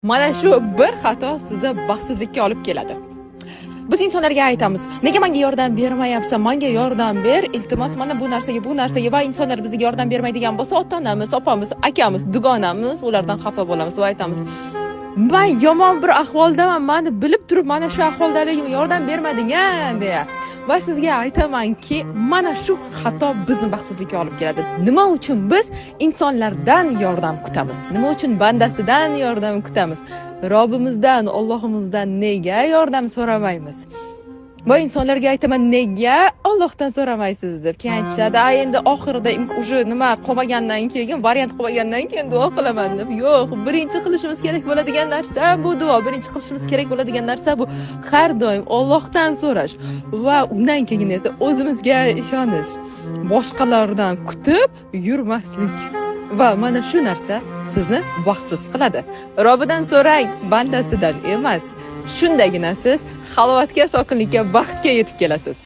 Mana shu bir xato sizni baxtsizlikka olib keladi. Biz insonlarga aytamiz, nega menga yordam bermayapsan, menga yordam ber, iltimos mana bu narsaga va insonlar bizga yordam bermaydigan bo'lsa, ota-onamiz, opamiz, akamiz, dugonamiz, ulardan xafa bo'lamiz va aytamiz, men yomon bir ahvoldaman, meni bilib turib mana shu ahvoldaligimga yordam bermading-a deya. Va sizga aytamanki, mana shu xato bizni baxtsizlikka olib keladi. Nima uchun biz insonlardan yordam kutamiz? Nima uchun bandasidan yordam kutamiz? Robbimizdan, Allohimizdan nega yordam so'ramaymiz? Bu insonlarga aytaman, nega Allohdan so'ramaysiz deb. Keyin aytishadi, endi oxirida уже nima qolmagandan keyin, variant qolmagandan keyin duo qilaman deb. Yo'q, birinchi qilishimiz kerak bo'ladigan narsa bu duo, birinchi qilishimiz kerak bo'ladigan narsa bu har doim Allohdan so'rash va undan keyin esa o'zimizga ishonish. Boshqalardan kutib yurmaslik. Va mana shu narsa sizni baxtsiz qiladi. Robbidan so'rang, bandasidan emas. Shundagina siz xalovatga, sokinlikka, baxtga yetib kelasiz.